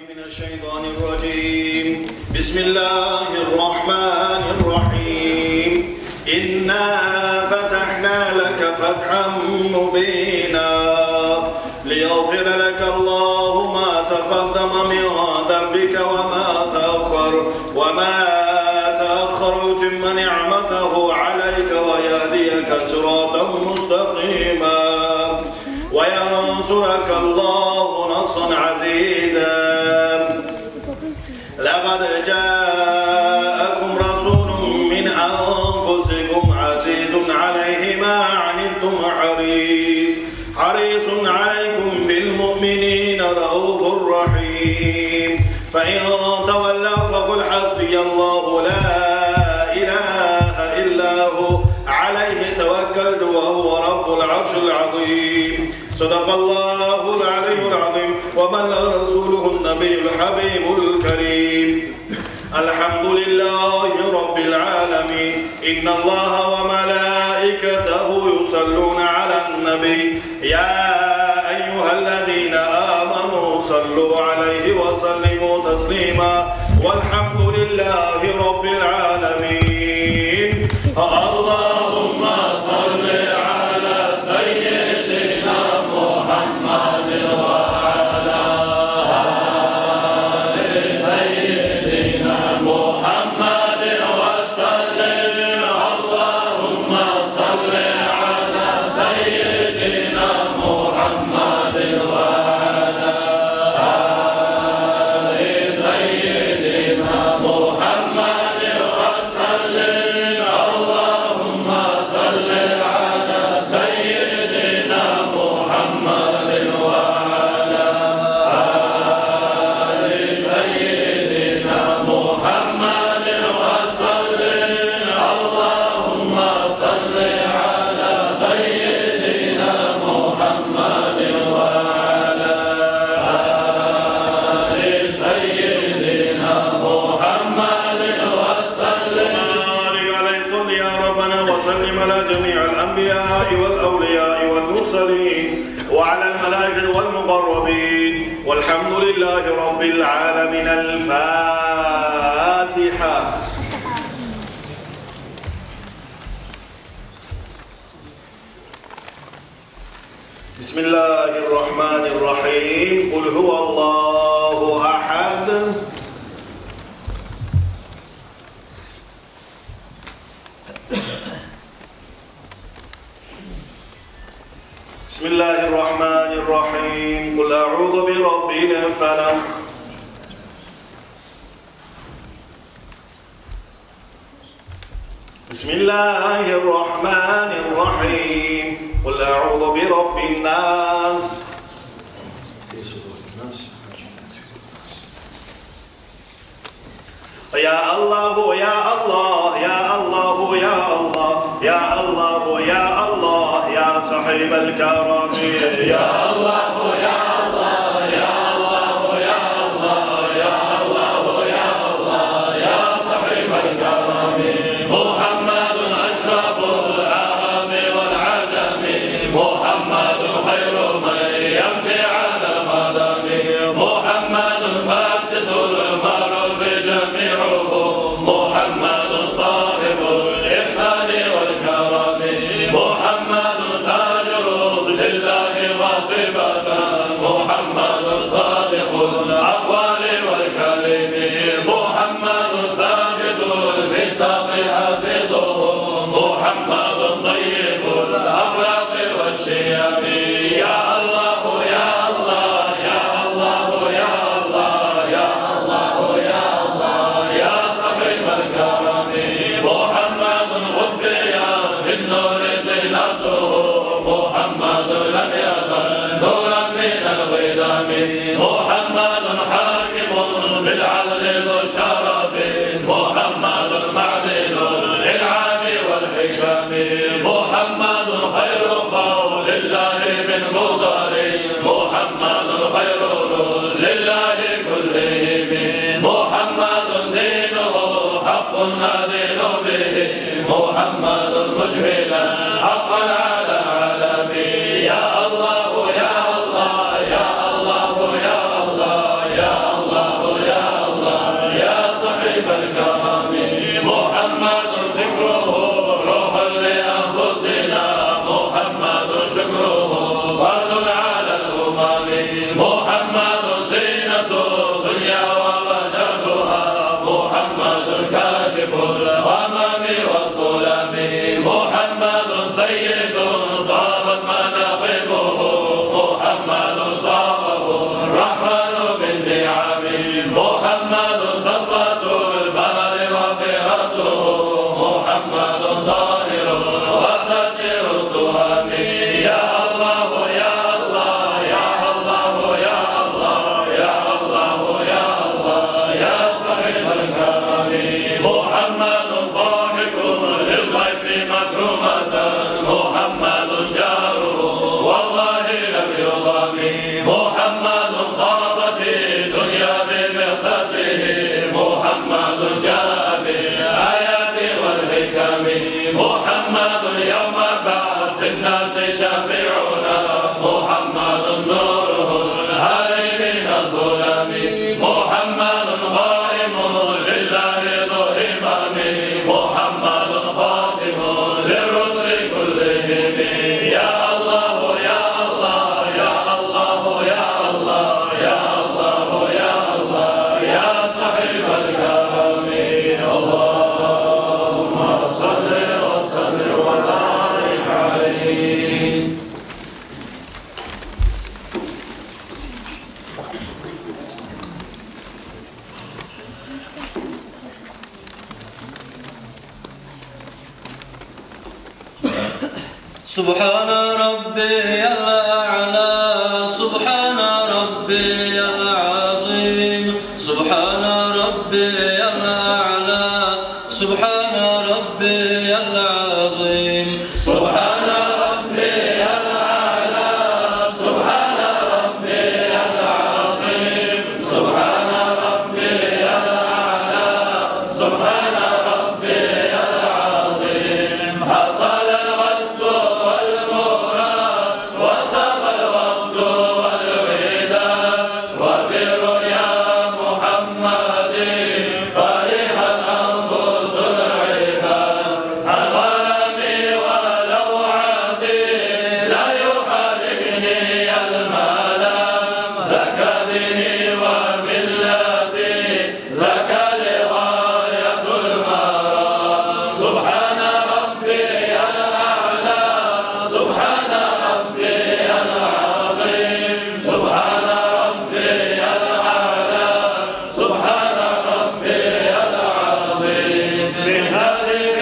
من الشيطان الرجيم. بسم الله الرحمن الرحيم. إنا فتحنا لك فتحا مبينا ليغفر لك الله ما تقدم من ذنبك وما تأخر ويتم نعمته عليك ويهديك صراطا مستقيما وينصرك الله نصرا عزيزا. لقد جاءكم رسول من أنفسكم عزيز عليه ما عنتم حريص عليكم بالمؤمنين رؤوف رحيم. فإن تولوا فقل حسبي الله لا إله إلا هو عليه توكلت وهو رب العرش العظيم. صدق الله العلي العظيم وبلغ رسوله النبي الحبيب الكريم. الحمد لله رب العالمين. إن الله وملائكته يصلون على النبي يا أيها الذين آمنوا صلوا عليه وسلموا تسليما والحمد لله رب العالمين. اللهم صل على سيدنا محمد وعلى آل سيدنا محمد وسلم. اللهم صل على سيدنا محمد وعلى آل سيدنا محمد وسلم. اللهم صل على سيدنا محمد وعلى آل سيدنا محمد وسلم. اللهم صل على سيدنا محمد وعلى آل سيدنا محمد وسلم. بارك عليه صل يا ربنا وسلم على جميع الأنبياء والأولياء والمرسلين وعلى الملائكة والمقربين والحمد لله رب العالمين. الفاتحة. بسم الله الرحمن الرحيم. قل هو الله أحد. بسم الله الرحمن الرحيم. قل أعوذ برب الفلق. بسم الله الرحمن الرحيم. قل أعوذ برب الناس. يا الله يا الله يا الله يا الله يا الله يا الله يا صاحب الكرم. يا الله يا الله يا الله يا الله يا الله يا الله يا صاحب الكرم. محمد أشرف العرب والعجم. محمد خير من يمشي على قدم. محمد باسط المعروف جميعه. محمد صاحب الإحسان والكرم. محمد تاج رسل الله وطيبة. محمد صادق الأقوال والكلم. محمد ثابت الميثاق حافظه. محمد طيب الأخلاق والشيم. يا الله يا الله يا الله يا الله يا الله يا الله يا صاحب الكرم. محمد غفيا بالنور زينته. محمد لم يزل نورا من الغدام. محمد حاكم بالعدل ذو الشرف. محمد معدن الإنعام والحكم. محمد خير قول الله من مضر. محمد خير رسل الله كلهم. محمد دينه حق ندين به. محمد مجملا حقا على عالمه. يا الله يا الله يا الله كاشف الغمم والظلم محمد سيد طابت مناقبه محمد صاره الرحمن بالنعم محمد صفوة البار وخيرته محمد طاهر وستر التهم يا الله يا الله يا الله يا الله يا الله يا الله يا صاحب الكرم محمد ضاحك للضيف مكرمة محمد جاره والله لم يضم محمد طابت الدنيا ببعثته محمد جاء بالآيات والحكم محمد يوم بعث الناس شفيعنا محمد نوره الهادي من الظلم محمد قائم لله ذو همم محمد خاتم للرسل كلهم يا الله يا الله يا الله يا الله يا الله يا الله يا صاحب الكرم اللهم صل وسلم وبارك عليه. سبحان ربي الأعلى سبحان ربي العظيم سبحان ربي الأعلى سبحان ربي العظيم سبحان ربي الأعلى سبحان ربي العظيم سبحان ربي الأعلى سبحان ربي العظيم حصل الغسل والمراد وسبى الوقت والوداد وبرؤيا محمد فرح الأنفس العباد الغرام ولوعة لا يحركني الملام زكى ديني وملتي زكى لغاية المرام سبحان ربي الأعلى سبحان ربي العظيم سبحان ربي الأعلى سبحان ربي العظيم من هذه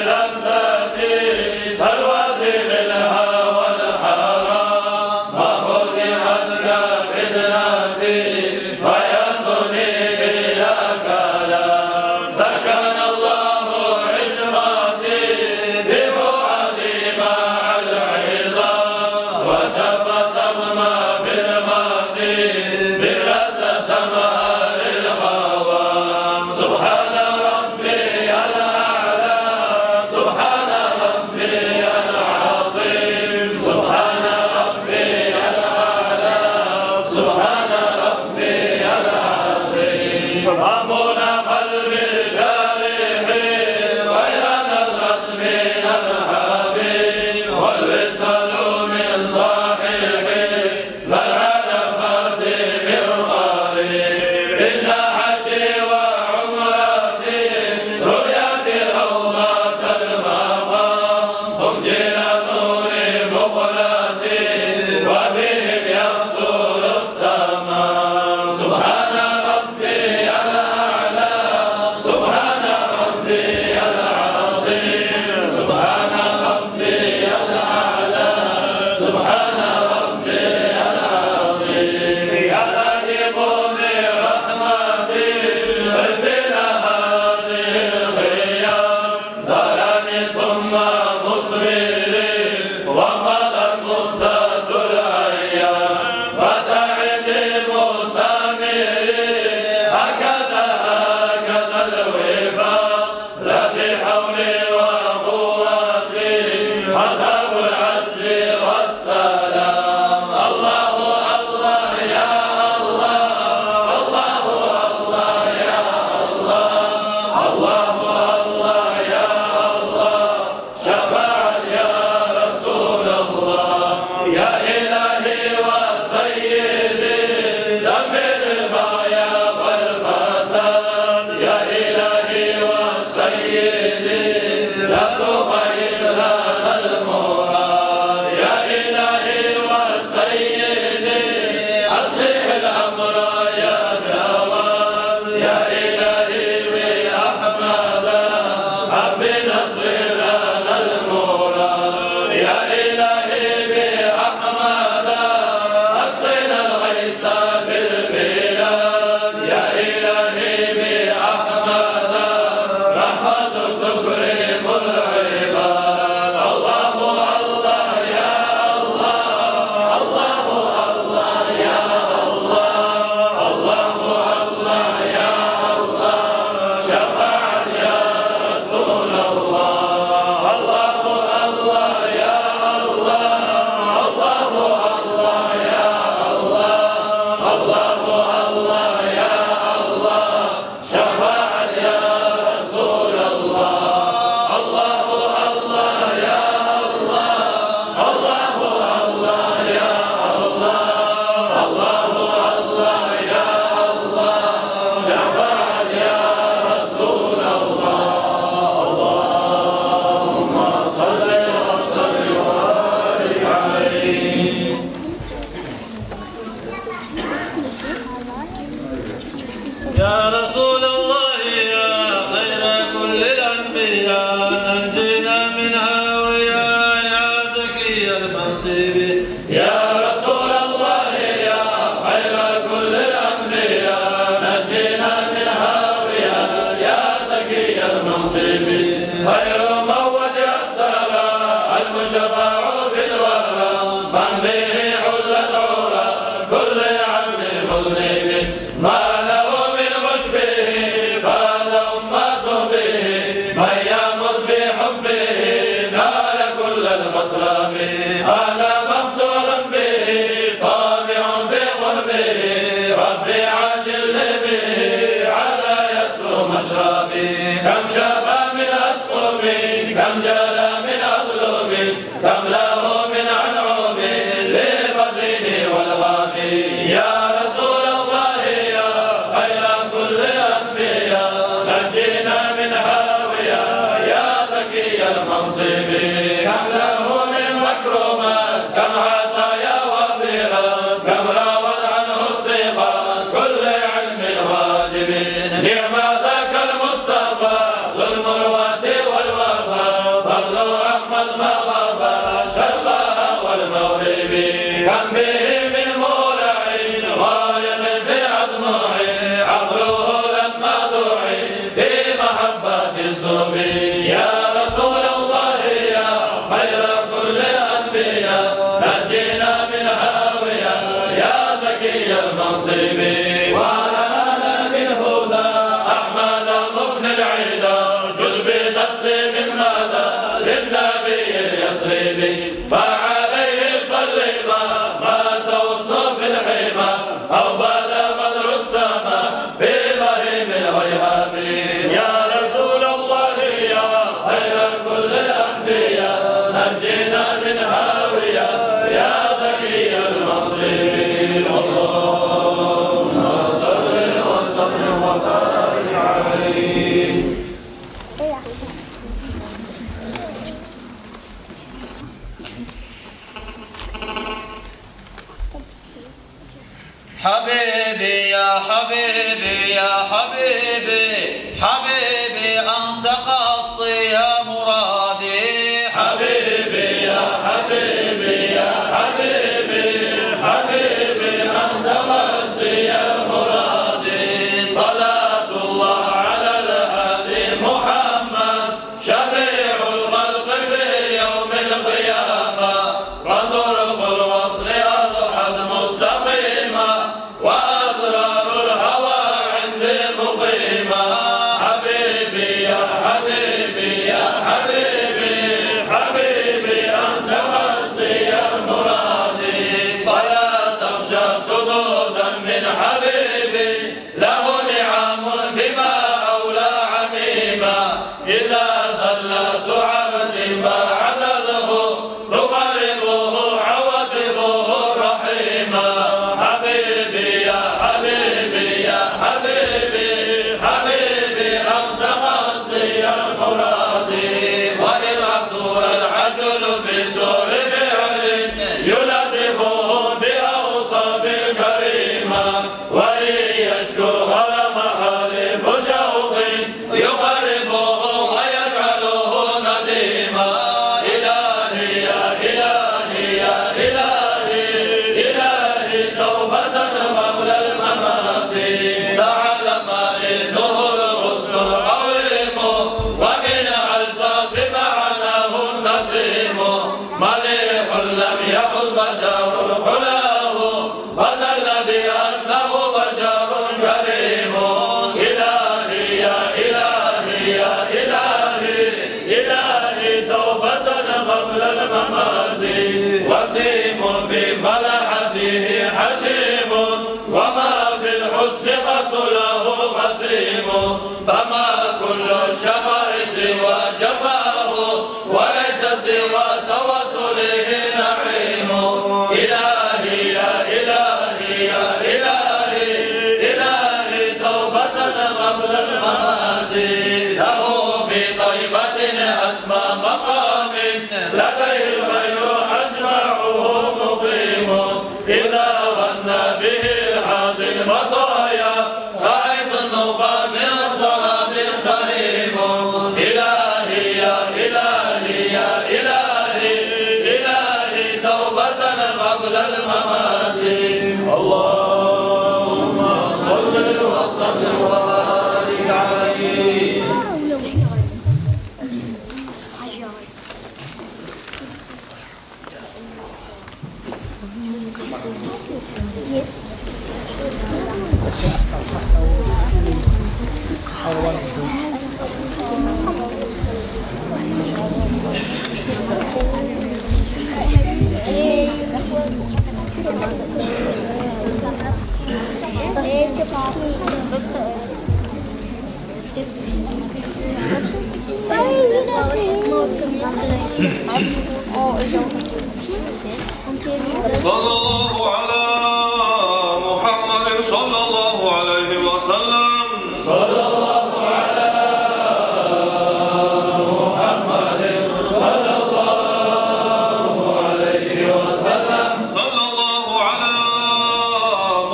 لذتي سلوتي للهوى الحرام وخدعت كبدنتي فيصني إلى كلام سكن الله عشرتي في فؤادي مع العلم يا إلهي بأحمد أسقنا الغيث في البلاد يا إلهي بأحمد رحمة تكرم العباد الله الله يا الله الله الله يا الله الله الله يا الله شفاعة يا رسول الله الله الله يا الله الله الله يا الله الله الله يا الله شفاعة يا رسول الله الله الله يا الله الله الله يا الله الله الله يا الله شفاعة يا رسول الله اللهم صل وسلم وبارك عليه يا رسول الله يا خير كل الأنبياء نجينا من هاوية يا زكي المنصب يا رسول الله يا خير كل الأنبياء نجينا من هاوية يا زكي المنصب خير موت السلام المشفع بالورى من به حل العرى كل عبد مذنب ما له من مشبه فاز أمته به من يمت في حبه نال كل المطلب أنا مفتون به طامع في قربه ربي عاجل به على يسر مشربي كم شفى من أسقم كم جلى من أظلم كم له من عنعم للبطين والغاب يا رسول الله يا خير كل الأنبياء نجينا من هاوية يا زكي المنصب كم له من مكرمات كم عطايا وفيرات كم راود عنه الصفات كل علم واجب نعم ذاك المصطفى ذو المروة والوفاء فضل أحمد ما غفى شرها والمغرب كم به من مولع غاية في الأدمع عقله لما دعي في محبة الصبي يا رسول الله يا خير كل الأنبياء نجينا من هاوية يا زكي المنصب وعلى آل بالهدى أحمد مبن العيدا جد بتسليم مدى للنبي اليسري فعليه صل ما سوى في الحمى أو بدا بدر السماء في ظهيم الغيهاب يا رسول الله يا خير كل الأنبياء نجينا من هاوية يا زكي المنصب اللهم صل وسلم وبارك عليه حبيبي يا حبيبي يا حبيبي حبيبي أنت قصدي يا مرادي حبيبي يا حبيبي يا حبيبي حبيبي أنت قصدي يا مرادي صلاة الله على الهادي محمد شفيع الخلق في يوم القيامة وطرق الوصل أضحت مستقيمة وأسرار الهوى عندي مقيمة حبيبي يا حبيبي يا حبيبي حبيبي أنت قصدي يا مرادي فلا تخشى صدودا من حبيبي له نعم بما أولى عميما إذا ذلت عبد بعدده تقربه عواطفه رحيما حبيبي يا حبيبي يا حبيبي حبيبي أنت قصدي يا مرادي وإذا سور العجل بسور فعل يلطفه بأوصاف كريمة وإن يشكو غرم حليف شوق يقربه ويجعله نديما إلهي يا يكن لم يقل بشر حلاه فدل بأنه بشر كريم إلهي يا إلهي يا إلهي إلهي توبة قبل الممات وسيم في ملحته حشيم وما في الحسن قد له قسيم فما كل الشمر سوى جفاه وليس سوى توسله نعيم إلهي يا إلهي يا إلهي إلهي توبة قبل الممات له في طيبة أسمى مقام لديه الغير أجمعه مقيم إذا غنى به حاد المطايا رأيت النوبة من ضرب كريم إلهي يا إلهي يا إلهي إلهي توبة قبل الممات اللهم صل وسلم وبارك عليه. صلى الله على محمد صلى الله عليه وسلم. صلى الله على محمد صلى الله عليه وسلم. صلى الله على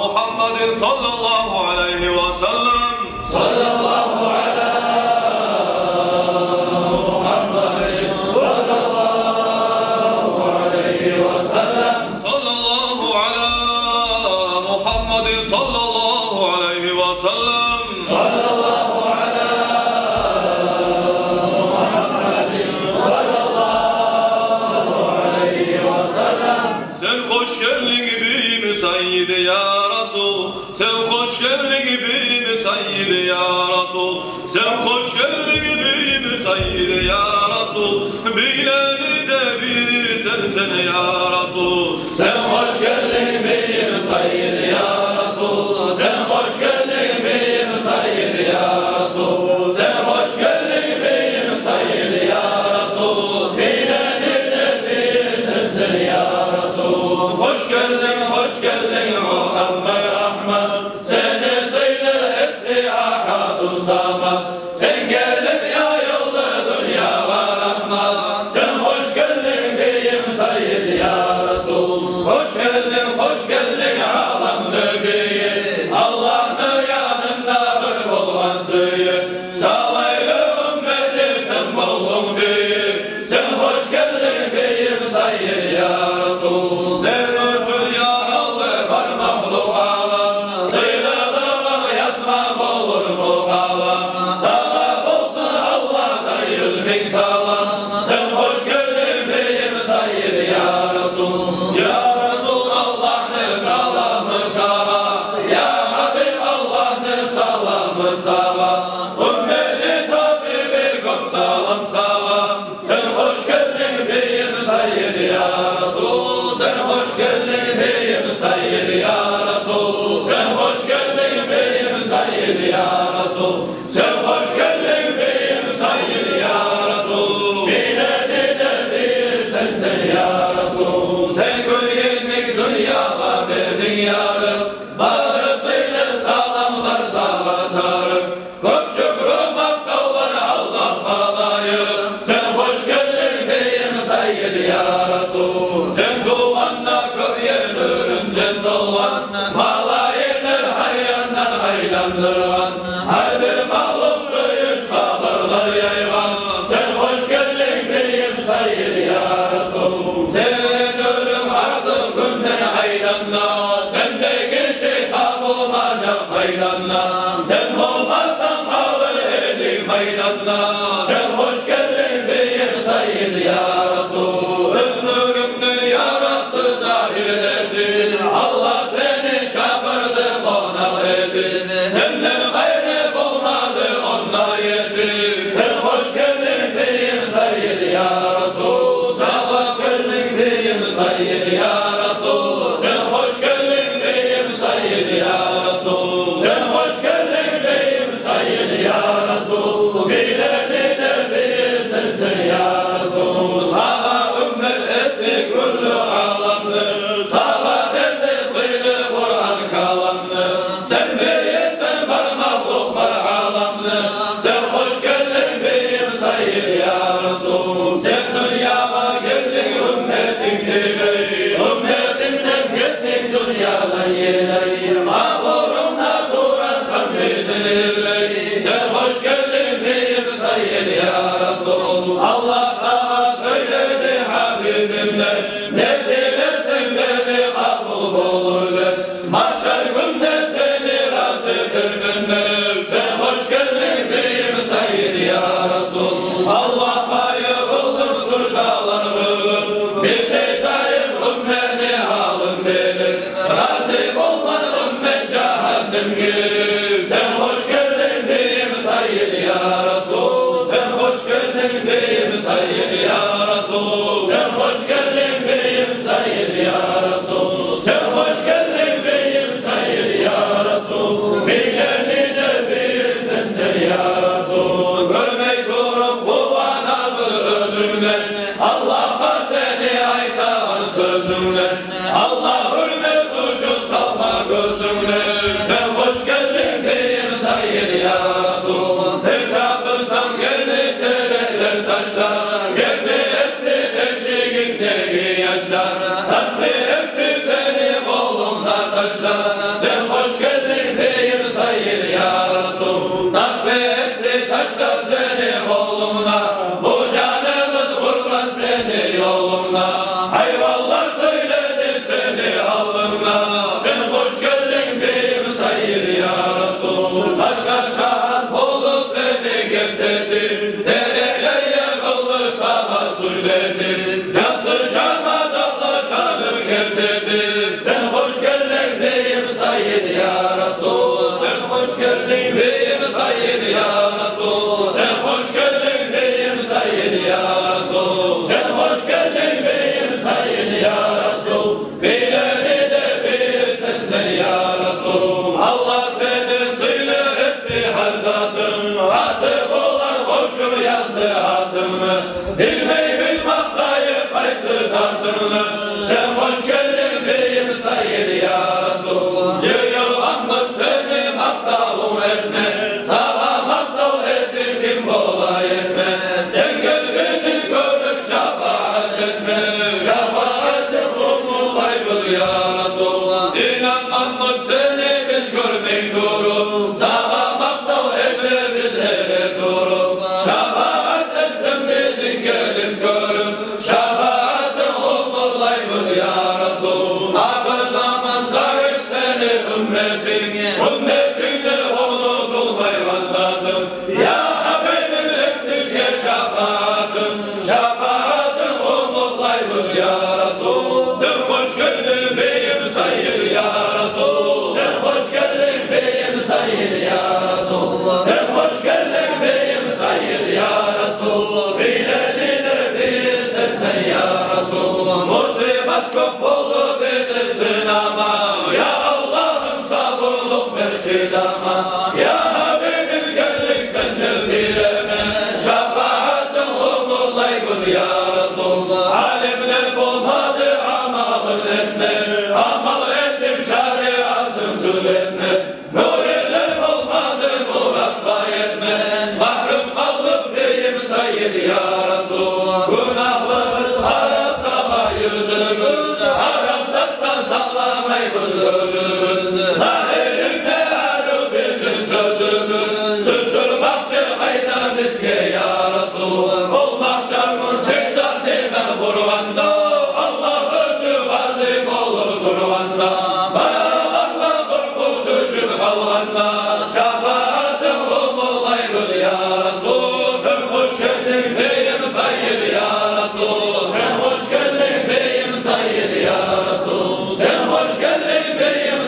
محمد صلى الله عليه وسلم. صلى الله على محمد صلى الله عليه وسلم. صلى الله على محمد صلى الله عليه وسلم. صلى الله على محمد صلى الله عليه وسلم. Sen hoş geldin gibi Seyyid ya Resul. Sen hoş geldin gibi Seyyid ya Resul. Sen hoş geldin gibi Seyyid ya Resul. Bileni de bilsen sen ya Resul. Sen hoş geldin beyim Seyyid ya Resul. Sen hoş geldin beyim Seyyid ya Resul. Sen hoş geldin beyim Seyyid ya Resul. Bileni de bilsen sen ya Resul. Hoş geldin Muhammed Ahmet. Seni söyle etti Ahad-ı Samad. Sen gelip yayıldı dünyaya rahmet. Sen hoş geldin beyim Seyyid ya Resul. Hoş geldin alemli beyim. Allah'ın yanında bir bulgan sıyır. Dalaylı ümmeti sen buldun beyim. Sen hoş geldin beyim Seyyid ya Resul. Sen ucu yarallı var mahluk alam. Sıyrılığım yatma olur mu kalam. Sağlam olsun Allah'tan 100.000 salam. Sen hoş geldin beyim Seyyid ya Resul. Ya Resul Allah'ın salamı sana. Ya Habib Allah'ın salamı sana. Ümmeti tabibi kom salam salam. Sen hoş geldin beyim Seyyid ya Resul. Sen hoş geldin beyim Seyyid ya Resul. Sen hoş geldin beyim Seyyid ya Resul. Sen hoş geldin beyim Seyyid ya Resul. Bileni de bilsen sen ya Resul. Sen gülgenlik dünyaya verdin yarım. Barısıyla sağlamlar sağlatarım. Kop şükrü maktallar Allah balayım. Sen hoş geldin beyim Seyyid ya Resul. Sen duvanla kövyen üründen dolvan. Mala yerler hayyandan haylandırgan. Her bir malum suyu çalarlar yaygan. Sen hoş geldin beyim Seyyid ya Resul. Sen ölüm artık günden haylanla. Sendeki şeytan olmayacak haylanla. Sen olmazsan alır edik meydanla. Sen hoş geldin beyim Seyyid ya Resul. Sözlürümde geldi kullu alamlı, sana verdi sıylı Kur'an kalamlı. Sen beysen var mahluk var alamlı, sen hoş geldin beyim Sayyid ya Resul. Sen dünyama geldin ümmetin dileği, ümmetimden gittin dünyadan yereği. Mağburumda durarsan bizim illeyi, sen hoş geldin beyim Sayyid ya Resul. Allah sana söyledi Habibimle, ne dilersen dedi kabul olur der. Mahşer günde seni razıdır bilmem, sen hoş geldin beyim Sayyid ya Resul. Allah payı buldur surdalar kılır, biz de zayıf ümmeti halin bilir. Razı olman ümmet cehennem girir, sen hoş geldin beyim Sayyid ya Resul. Sen hoş geldin beyim Sayyid ya Resul. Sen hoş geldin beyim Sayyid ya Resul. Sen hoş geldin beyim Sayyid ya Resul. Bileni de bilirsin sen ya Resul. Görmek durup kullanalım özünden, Allah'a seni aytan sözünden. Allah hürmet ucu salma gözünden. Sen hoş geldin beyim Sayyid ya Resul. Sen çağırsan geldi dereler taşlar, geldi etti beşiğindeki yaşlar. Tasbih etti seni oğlumda taşlar. Sen hoş geldin beyim Sayyid ya Resul. Tasbih etti taşlar seni oğlumda, bu canımız kurban seni yolunda. Hayvallar söyledi seni alnına, sen hoş geldin beyim Sayyid ya Resul. Taşlar şahat oldu seni getirdi, dereler yakıldı sana sürledi. Cansız cama dallar kanır getirdi, sen hoş geldin beyim Sayyid ya Resul. Sen hoş geldin beyim Sayyid ya Resul. Sen hoş geldin beyim Sayyid ya Resul. Sen hoş geldin beyim Sayyid ya Resul. Bileni de bilirsin sen ya Resul. Allah seni sıylı etti her zatın, hatı olan hoşu yazdı hatını. Bilmeyi maktayı kaysı tatını, sen hoş geldin beyim Sayyid ya Resul. Ceylanmış seni maktalum etme, sana maktal etti kim kolay etme. Sen gel bizi görüp şefaat etme, şefaatin ruhul kaybı ya Resul. İnanmamış seni biz görmek durup, sana maktal etti biz evet durup. Şefaat etsin bizim gelip görüp, şefaatin ruhul kaybı ya Resul. Ahir zaman zahir seni ümmetin, ümmetinde unutulmayın zaten. Ya Habibim hepimizge şefaatin, şefaatin umut kaybı ya Resul. Sen hoş geldin beyim Sayyid ya Resul. Sen hoş geldin beyim Sayyid ya Resul. Sen hoş geldin beyim Sayyid ya Resul. Bileni de bilirsin sen ya Resul. Musibet çok oldu bizi sınama, ya Allah'ım sabırlık ver çiğdama. Ya Habibim geldik senden direme, şefaatin umurlay kıl ya Resul. Alimler bulmadı amalın etme, amal ettim şeriatın düzetme. Nuriler olmadı murat gayetme, mahrum kaldık beyim Sayyid ya Resul. Günahlarımız arasama yüzümüz, haramdan saklamayız özümüz. Zahirinde arı bizim sözümüz, düstürmakçı ayda bizge ya Resul. Olmak şarkın teksan nizam kurvanda, Allah özü azim olur durvanda. Bana Allah korku düşüp kalvanda, şefaatin umulayız ya Resul. Sen hoş geldin beyim Sayyid ya Resul. Sen hoş geldin beyim Sayyid ya Resul. Sen hoş geldin beyim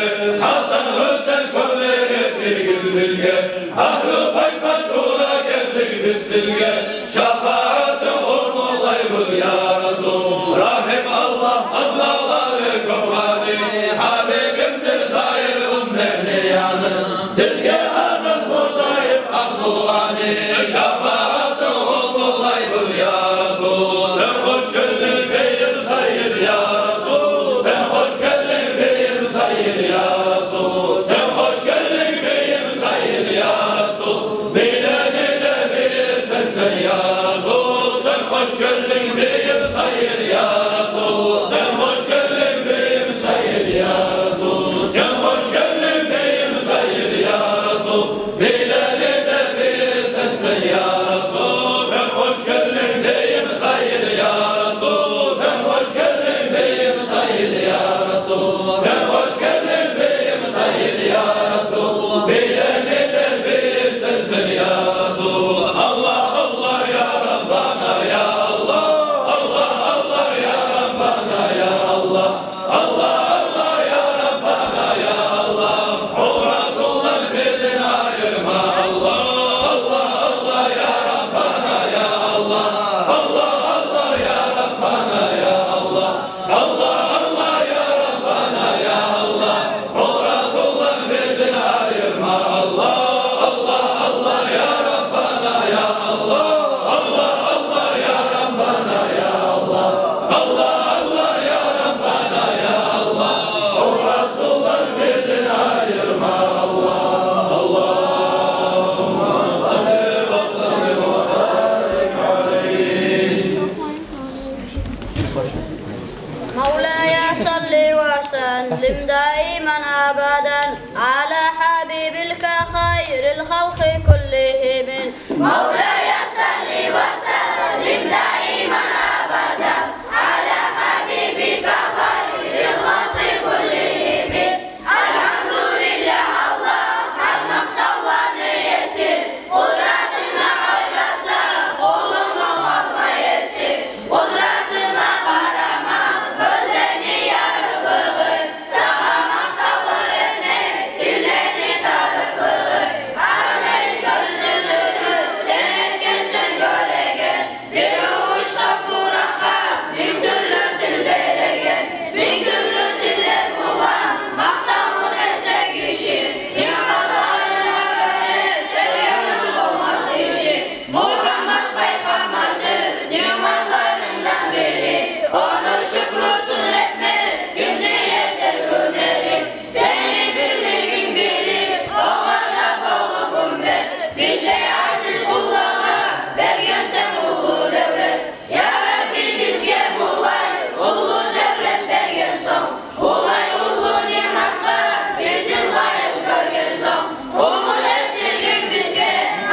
bizge, Hasan Hüseyin kömek ettiniz bizge. Ahlı payt başvura geldik biz sizge. Şafaatin olmalayız ya Resul. Rahim Allah azlaları kovani. Habibimdir zahir ümmeti yanı. Sizge anın muzayip Abdülgani. Şafaatin olmalayız ya Resul. Sen hoş geldin beyim Sayyid ya Resul. Sen hoş geldin beyim Sayyid ya Resul. Sen hoş geldin beyim Sayyid ya Resul. Bileni de bilirsen sen ya Resul. Sen hoş geldin beyim Sayyid ya Resul. Sen hoş geldin beyim Sayyid ya Resul. Sen hoş geldin beyim Sayyid ya Resul. Bileni de bilirsen sen ya Resul. Sen hoş geldin beyim Sayyid ya Resul. Sen hoş geldin beyim Sayyid ya Resul. Sen hoş geldin beyim Sayyid ya Resul. Bileni de bilirsen sen ya Resul. Allah Allah ya Rabbana ya Allah. Allah Allah ya Rabbana ya Allah. Allah Allah ya Rabbana ya Allah. O Resul'dan bizi ayırma Allah. Allah Allah ya Rabbana ya Allah. Allah Allah ya Rabbana ya Allah. Allah Allah ya Rabbana ya Allah. O Resul'dan bizi ayırma Allah. Allah Allah ya Rabbana ya Allah. Allah Allah ya Rabbana ya Allah. Allah Allah ya Rabbana ya Allah. O Resul'dan bizi ayırma Allah. Allahümme salli ve sellim ve barik aleyhi. مولاي صل وسلم دائما ابدا على حبيبك خير الخلق كلهم مولاي صل وسلم دائما ابدا على حبيبك خير الخلق كلهم الحمد لله الله حرمت الله يسير قدرتنا oynasa olumlu olma yetsin قدرتنا karama gözlerini yarılığı sağamak dağlar etmek dillerini darılığı alel gözlülüğü sen etken sen göregen bir uçta Kur'an'a bin türlü dillere gel bin türlü diller kullan maktavun etse kişi nimetlerine göre devyanın olmaz işi Muhammed Peygamberdir nimetlarından biri onun şükrüsün etme günde yeter günleri seni birliğin bilir o kadar kolum ben bize aziz kullana bergen sen ulu devlet ya Rabbi bizge bulay ulu devlet bergen son bulay ulu nimetler bizi layık görgen son umut ettirgin bizge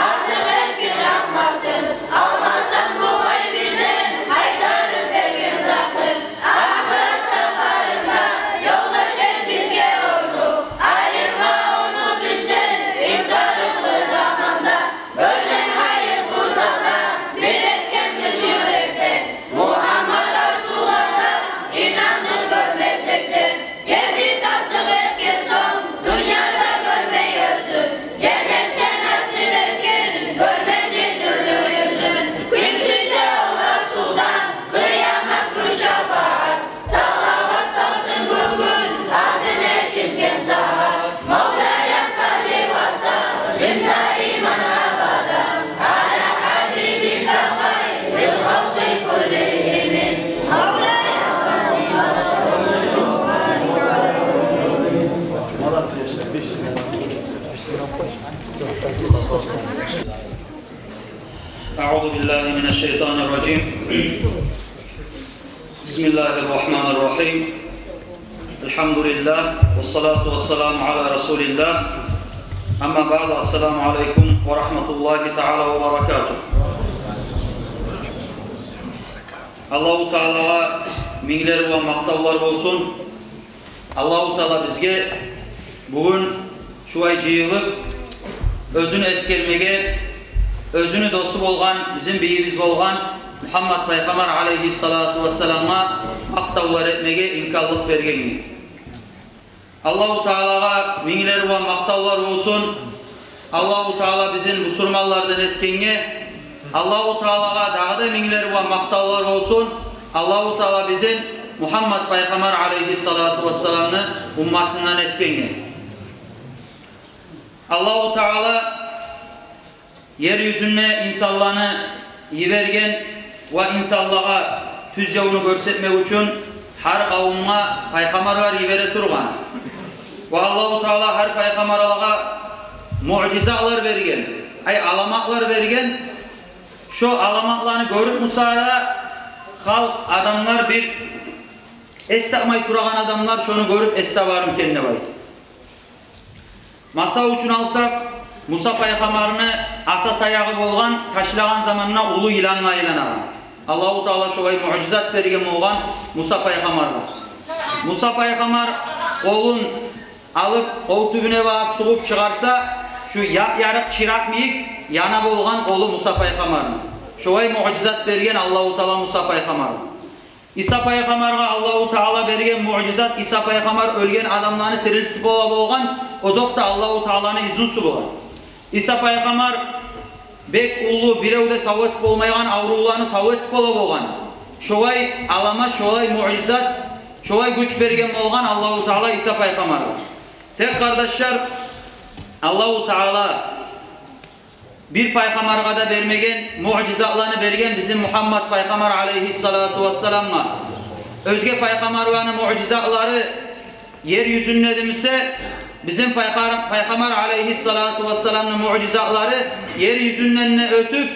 artık her gün rahmatın almasan bu ay bizden haydarı bergen zatın ahiret seferinde yoldaş el bizge oldu ayırma onu bizden imtihanlı zamanda gözden hayır bu safta bir etkemiz yürekte Muhammed Resulullah'a inandık görmesek de geldi tasdik etken son dünyada görmeyiyorsun cennette nasip etken görmedin türlü yüzün kimsece ol Resul'dan kıyamet gün şefaat salavat salsın bugün adını eşitken saat Mevla'ya salli ve sellim daiman abadan ala habibika hayril halki kullihim Mevla'ya salli ve sellim أعوذ بالله من الشيطان الرجيم بسم الله الرحمن الرحيم الحمد لله والصلاة والسلام على رسول الله أما بعد السلام عليكم ورحمة الله تعالى وبركاته Allah-u Teala'ya minler ve maktavlar olsun. Allah-u Teala bizge bugün şu ay jıyılıp özünü eskermege, özünü dostu bolgan, bizim beyimiz bolgan Muhammed Peygamber aleyhissalatu vesselam'a maktavlar etmege imkanlık bergendir. Allahu Teala'ga mingiler ve maktallar olsun. Allahu Teala bizim musulmanlardan ettiğine, Allahu Teala'ga daha da mingiler ve maktallar olsun. Allahu Teala bizim Muhammed Peygamber aleyhissalatu vesselam'ını ummatinden ettiğine. Allahu Teala yeryüzüne insanlarını yibergen ve insanlığa tüz yolunu görsetmek için her kavmine peygamberler yibere turgan. Ve Allahu Teala her peygamberlere mucizalar bergen, alamatlar bergen. Şu alamatlarını görüp Musa'ya halk adamlar bir estamay turagan adamlar şunu görüp estavarım kendine baydı. Masa üçün alsak Musa peygamberini asa tayağı bolgan taşlagan zamanına ulu ilanına aylanagan. Allahu Teala şoy mucizat bergen bolgan Musa peygamber var. Musa peygamber olun alıp ol tübüne varıp suğup çıkarsa şu yarık çırak miyik yana bolgan olu Musa peygamber. Şoy mucizat bergen Allahu Teala Musa peygamber. İsa peygamberge Allahu Teala bergen mucizat İsa peygamber ölgen adamlarını tiriltip bolgan o da Allahu Teala'nın iznisi bolgan. İsa peygamber bek ulu birevde savetip olmayan avrularını savetip bolgan. Şoy alamat, şoy mucizat, şoy güç bergen bolgan Allahu Teala İsa peygamber. Tek kardeşler Allahu Teala bir peygamberge da vermegen mucizatlarını bergen bizim Muhammed peygamber aleyhissalatu vesselam'a. Özge peygamberlerin mucizatları yeryüzünde demişse bizim peygamber aleyhissalatu vesselam'ın mucizatları yeryüzünden ötüp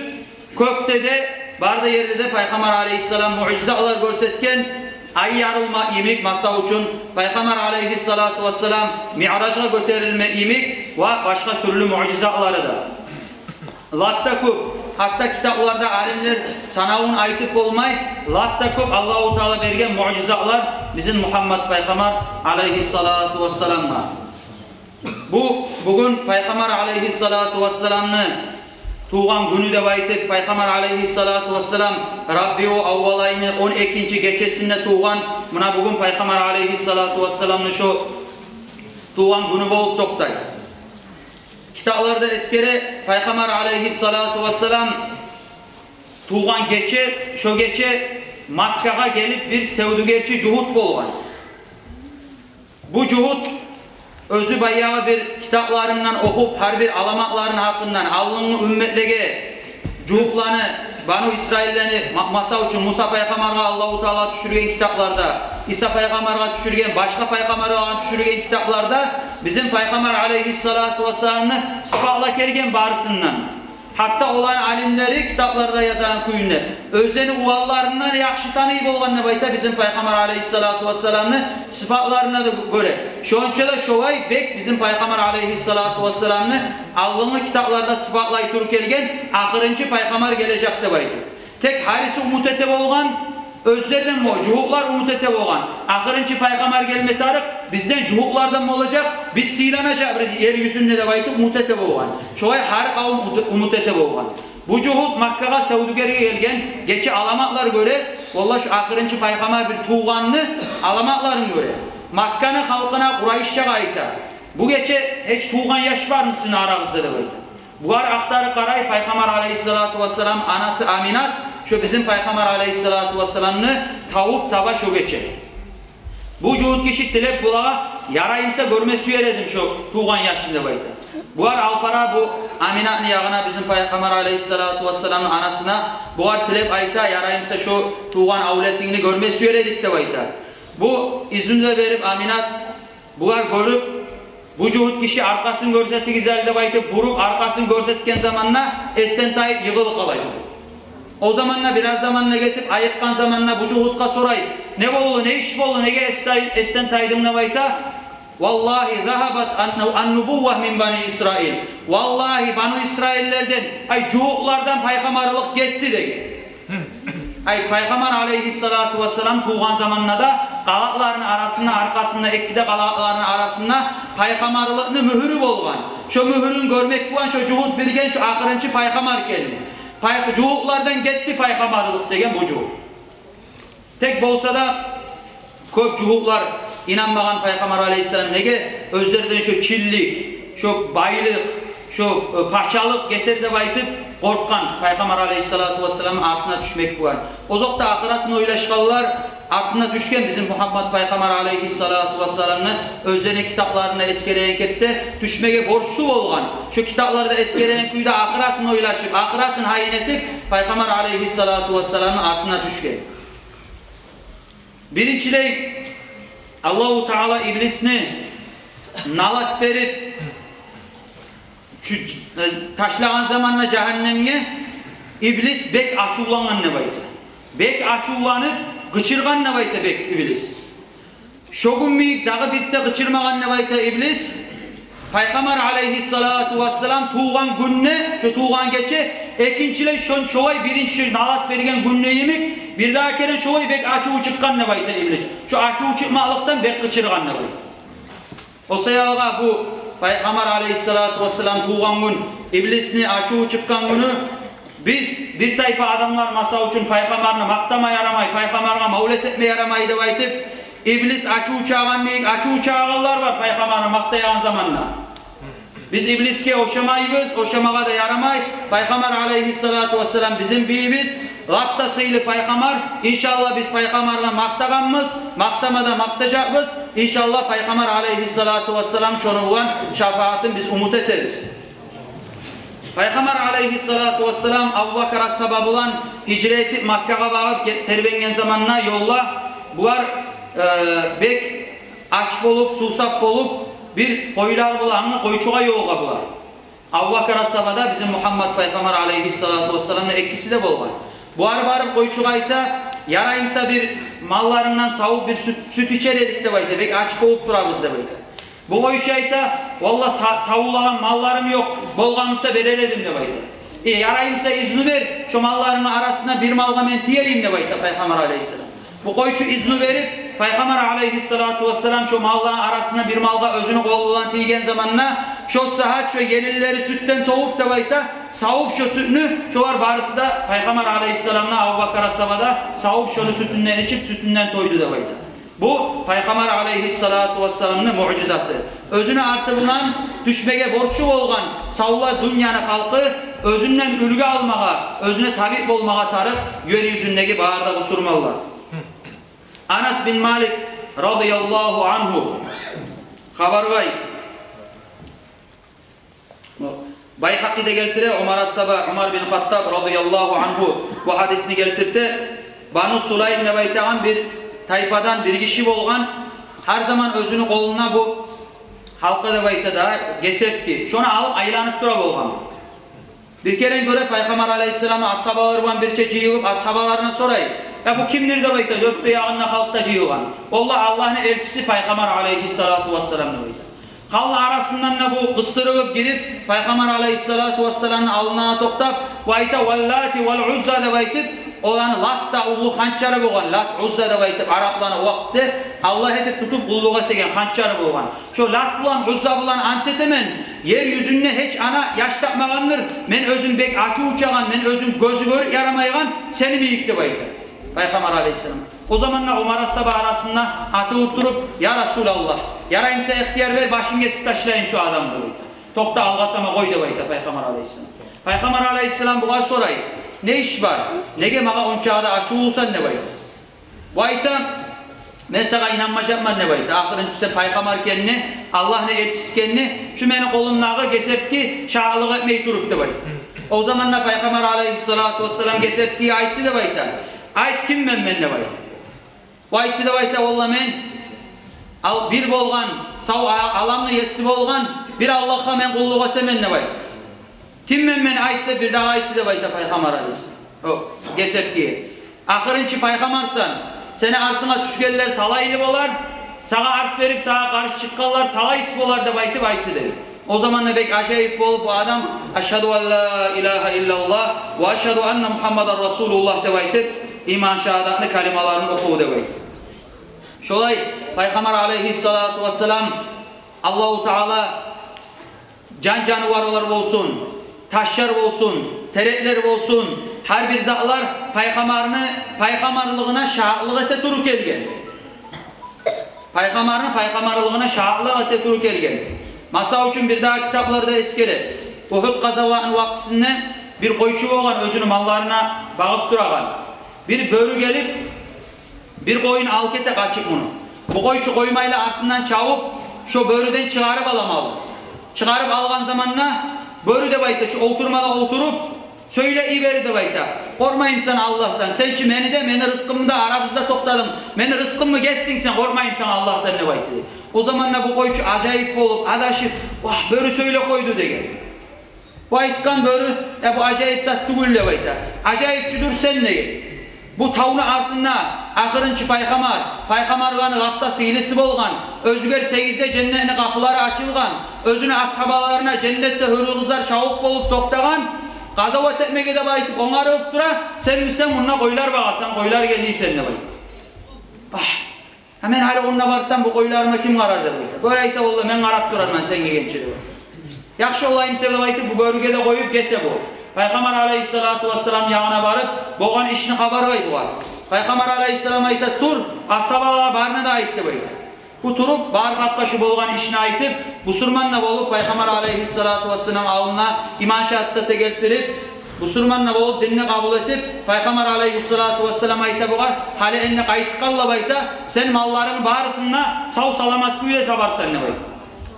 kökte de barda yerde de peygamber aleyhissalam mucizatlar görsetken ay yarılma imik masa üçün peygamber aleyhissalatu vesselam mi'raç'a götürülme imik ve başka türlü mucizatları da. Latta köp, hatta kitaplarda alimler sanavun aytıp olmay, latta köp Allahu Teala bergen mucizatlar bizim Muhammed Peygamber aleyhissalatu vesselam'a. Bugün Peygamber aleyhissalatu vesselam'ını tuğan günü de baytıp Peygamber aleyhissalatu vesselam Rabbi o avval ayını 12. gecesinde tuğan buna bugün Peygamber aleyhissalatu vesselam'ın şu tuğan günü bolup toktay. Kitaplarda eskere Peygamber aleyhissalatu vesselam tuğan geçe, şu geçe Makka'ya gelip bir sevdügerçi cuhut bolgan. Bu cuhut özü bayağı bir kitaplarından okup her bir alamatların hakkından Allah'ın ümmetlege cuhutlarını Banu İsrail'lerini masa için Musa peygamberine Allahu Teala düşürgen kitaplarda, İsa peygamberine düşürgen, başka peygamberine düşürgen kitaplarda bizim peygamber aleyhissalatu vesselam'ını sıfatla kergen barısından. Hatta olan alimleri kitaplarda yazan kuyunlar. Özeni uvallarından yakşı tanıyıp olganına bayta bizim peygamber aleyhissalatu vesselam'ını sıfatlarına da göre. Şonçada şovay bek bizim peygamber aleyhissalatu vesselam'ını Allah'ın kitaplarda sıfatlayıp durup gelgen ahırıncı peygamber gelecekti bayta. Tek harisi umut ete olgan özlerden mi o? Cuhuklar umut ete olgan. Ahırıncı peygamber gelme tarih bizden cuhuklardan mı olacak? Biz silanacak yeryüzünde de bayta umut ete olgan. Şovay her kavim umut ete olgan. Bu cuhut Makka'ya Sevdüger'e gelgen geçi alamatlar göre vallahi şu ahırıncı peygamber bir tuğanlı alamatların göre. Makka'nın halkına Kureyş'e ayta. Bu geçe hiç tuğan yaş var mısın aranızda da bayta? Bu ar aktarı karay peygamber aleyhissalatu vesselam anası Aminat şu bizim peygamber aleyhissalatu vesselam'ını tavup taba şu geçe. Bu cuhut kişi tilep bulağa yarayımsa görme süyeredim şu tuğan yaşında bayta. Bu ar alpara bu Aminat'ın yağına bizim peygamber aleyhissalatu vesselam'ın anasına bu ar tilep ayta yarayımsa şu tuğan avletini görme süyeredik de bayta. Bu izinle verip Aminat bu ar görüp bu cuhut kişi arkasını görsettiği güzelde baytıp vurup arkasını görsetken zamanla esten tayip yığılıp kalacak. O zamanla biraz zamanla getirip ayıkkan zamanla bu cuhutka soray. Ne bolu, ne iş bolu, ne esten taydımla bayta? Vallahi zahabat an-nubuvvah min Bani İsrail. Vallahi Banu İsraillerden, cuhuklardan peygamberlik gitti de. Peygamber aleyhissalatu vesselam tuğan zamanla da qalaqların arasında, arkasında, ekkide qalaqların arasında peygamberliğini mühürü bolgan. Şu mühürün görmek bulan, şu cuhut bilgen, şu ahırıncı peygamber geldi. Cuhuklardan gitti peygamberlik degen bu cuhut. Tek bolsa da köp cuhuklar inanmagan Peygamber aleyhisselam nege özlerden şu çillik, şu baylık, şu paçalık getir de baytıp korkkan Peygamber aleyhissalatu vesselam'ın ardına düşmek var. O zokta ahiratını oylaşkalılar ardına düşken bizim Muhammed Peygamber aleyhissalatu vesselam'ın özlerine kitaplarını eskeleyen kette düşmege borçlu olgan. Şu kitaplarda eskeleyen kuyda ahiratını oylaşıp, ahiratını hayin etip Peygamber aleyhissalatu vesselam'ın ardına düşken. Birinciley Allahu Teala iblisini nalat berip taşlagan zamanla cehennemge iblis bek açulangan ne bayta. Bek açulanıp gıçırgan ne bayta bek iblis. Şogun miyik dağı birte gıçırmagan ne bayta iblis. Peygamber aleyhissalatu vesselam tuğan günne, şu tuğan geçe ikincile şon çoğay birinci nalat bergen günne yemek bir daha kere çoğay bek açığı çıkkan ne bayta iblis. Şu açığı çıkmalıktan bek gıçırgan ne bayta. O sayalga bu Peygamber aleyhissalatu vesselam tuğan gün iblisini açığı çıkkan günü biz bir tayfa adamlar masa için Peygamber'ini maktama yaramay, Peygamber'e mavlet etme yaramay da baytıp iblis açığı çağan mıyık, açığı çağanlar var Peygamber'e maktayan zamanla. Biz ibliske oşamayız, oşamağa da yaramay. Peygamber aleyhissalatu vesselam bizim biyimiz. Lattasıyla Peygamber, inşallah biz Peygamber'le maktaganmız, maktamada maktacakmız. İnşallah Peygamber aleyhissalatu vesselam şonu olan şafaatin biz umut ederiz. Peygamber aleyhissalatu vesselam Abu Bakr as-Sabab olan hicreti Makka'a bağıp terbengen zamanına yolla. Bular bek aç bolup, susap bolup bir koyular bulanı koyuçuğa yolga bular. Abu Bakr as-Sabab'da bizim Muhammed Peygamber aleyhissalatu vesselam'ın ekkisi de bolgan. Bu arbarıp koyuçuğayta yarayımsa bir mallarından savup bir süt içer edik de bayta. Bek aç boğup durabız da bayta. Bu koyuçuğayta valla savulagan mallarım yok. Bolganımsa vereredim de bayta. Yarayımsa izni ver. Şu mallarının arasına bir malga men tiyeyim de bayta Peygamber aleyhisselam. Bu koyuçu izni verip Peygamber aleyhissalatu vesselam şu malların arasına bir malga özünü kolluğundan tiygen zamanına şu saat şu yenilleri sütten toğup da bayta savup şu sütünü şu var barısı da Peygamber aleyhisselam'la Abu Bakr as-Sabab'da savup şunu sütünden içip sütünden toydu da bayta. Bu Peygamber aleyhissalatu vesselam'ın mucizatı. Özüne artı bulan düşmege borçlu olgan savula dünyanın halkı özünden ülgü almağa, özüne tabip olmağa tarık yeryüzündeki bağırda kusurmalılar. Anas bin Malik radıyallahu anhu haber vay. Bayhaki'de geltire Umar as-Sabah, Umar bin Hattab radıyallahu anhu bu hadisini geltirte Banu Sulaym ne baytağın bir tayfadan bir kişi bolgan her zaman özünü koluna bu halka da bayta da gesepti. Şunu alıp aylanıp dura bolgan. Bir kere göre Peygamber aleyhisselam'a ashabalarından bir çeşit yığıp ashabalarına sorayım. Ya bu kimdir de bayta? Dörtte yağınla halkta cıyıgan. Vallahi Allah'ın elçisi Peygamber aleyhissalatu vesselam ne bayta. Kalla arasından da bu kıstırıp gidip Peygamber aleyhissalatu vesselam'ın alnına toktap bayta vallati vel uzza da baytıp olanı lat da ulu hançarı boğan. Lat uzza da baytıp Araplarına vakti Allah etip tutup kulluğa tegen hançarı boğan. Şu lat bulan uzza bulan antetemen yeryüzünde hiç ana yaş tapmagandır. Men özüm bek açı uçagan, men özüm gözü gör yaramaygan seni mi yıktı bayta. Peygamber aleyhisselam. O zamanla Umar as-Sabah arasında atı utturup ya Resulallah yarayımsa ihtiyar ver başını kesip taşlayın şu adamı bayta. Tokta algasama koy da bayta Peygamber aleyhisselam. Peygamber aleyhisselam buğa sorayım. Ne iş var? Nege mağa onçağda açı olsan ne bayta? Bayta mesela inanmaş yapman ne bayta? Ahirinde Peygamber kendini Allah ne elçisi kendini şu meni kolumnağı kesip ki şahlık etmeyi durup da bayta. O zamanla Peygamber aleyhissalatu vesselam kesip diye aitti de bayta. Ait kim men ne bayta? Baytı da bayta valla men bir bolgan sav alamlı yetsi bolgan bir Allah'a men kulluk etemen ne bayta? Kim men aitte bir daha aitti de bayta Peygamber aleyhisselam. O gesep diye. Ahırınçı Peygambersan seni altına düşgeller talaylı bolar. Sağa art verip sağa karşı çıkkanlar talays bolar da baytı dedi. O zaman ne bek acayip bolup bu adam eşhedü en la ilahe illallah ve eşhedü enne Muhammeden Resulullah de baytı iman şehadatlı kalimalarını okudu de baytı. Şolay Peygamber aleyhissalatu vesselam Allahu Teala can canavarlar olsun, taşlar olsun, terekler olsun, her bir zatlar peygamberliğine şahitlik ete duruk edilgen. Paygamarın paygamarlığına şahlık eteturu kelgen. Masa üçün bir daha kitaplarda eskere. Uhud gazavaının vaktisinden bir koyçu olgan özünü mallarına bağıp duragan. Bir börü gelip bir koyun alkete kaçıp bunu. Bu koyçu koymayla ardından çavup şu börüden çıkarıp alamalı. Çıkarıp algan zamanla börü de bayta şu oturmada oturup söyle iberi de bayta. Kormayayım sana Allah'tan. Sen ki meni rızkımı da aramızda topladım. Meni rızkımı geçsin sen, kormayayım sana Allah'tan ne bayta. O zamanla bu koyçu acayip olup adaşıp vah börü söyle koydu degen. Bu aytkan börü bu acayip sattı gülle bayta. Acayipçidir sen ne? Bu tavını ardına ahırınçı paygamarganı kaptası ilisi bolgan, özgür 8'de cennetine kapıları açılgan, özüne ashabalarına cennette hürü kızlar şavuk bolup toktagan, gazavat etmege de baytıp onları öptüra, sen bununla koylar bağasan, koylar geliyor seninle baytıp. Hemen hali onunla varsan bu koylarıma kim karar der baytıp. Böyle ayta valla men karap durarman sen gençleri baytıp. Yakşı olayım sevde baytıp bu bölgede koyup gette bu. Peygamber aleyhissalatu vesselam yanına varıp boğan işini haber var bu var. Peygamber aleyhisselam ayta tur ashabalara barına da ayıttı bayta. Bu turup bar kakkaşı boğan işini ayıtıp Müslümanla olup Peygamber aleyhissalatu vesselam alına iman şehaddete geltirip Müslümanla olup dinini kabul etip Peygamber aleyhissalatu vesselam ayta boğar hali eline kayıtkalla bayta sen malların barısına sağ salamat büyüde tabarsan ne bayta.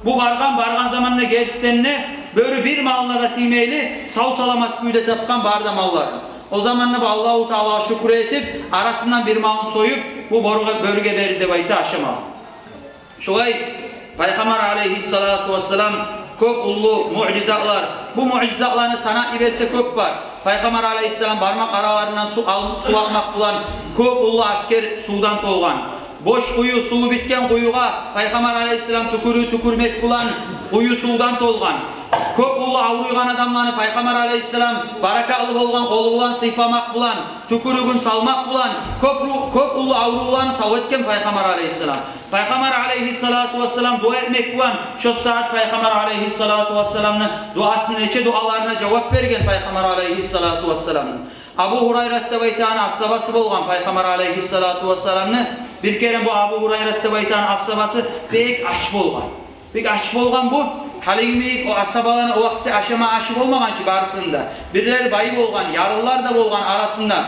Bu bargan zamanına geldiklerine böyle bir malına da timeyli sağ salamat büyüde tapkan barda malları. O zamanla Allahu Teala şükür etip arasından bir malını soyup bu bölge beride bayta aşamalı. Şuay Peygamber aleyhissalatu vesselam köp ullu mucizatlar. Bu mucizatlarını sana iberse köp var. Peygamber aleyhisselam parmak aralarından su almak bulan köp ullu asker sudan tolgan. Boş kuyu, suyu bitken kuyuğa Peygamber aleyhisselam tükürmek bulan kuyu sudan tolgan. Köp ulu avruygan adamlarını Peygamber aleyhisselam barakalı olgan kolu bulan sıypamak bulan, tükürügün salmak bulan, köp ulu avruyganı savutken Peygamber aleyhisselam. Peygamber aleyhissalatu vesselam dua etmek bulan, şu saat Peygamber aleyhissalatu vesselam'ın duasını neçe dualarına cevap bergen Peygamber aleyhissalatu vesselam'ın. Abu Hurayrat'ta baytağına ashabası bolgan Peygamber aleyhissalatu vesselam'ın bir kere bu Abu Hurayrat'ta baytağına ashabası pek aç bolgan. Pek aç bolgan bu. Halimi o ashabalarına o vakti aşama aşı olmagan ki barısında. Birileri bayı bolgan, yarıllar da bolgan arasında.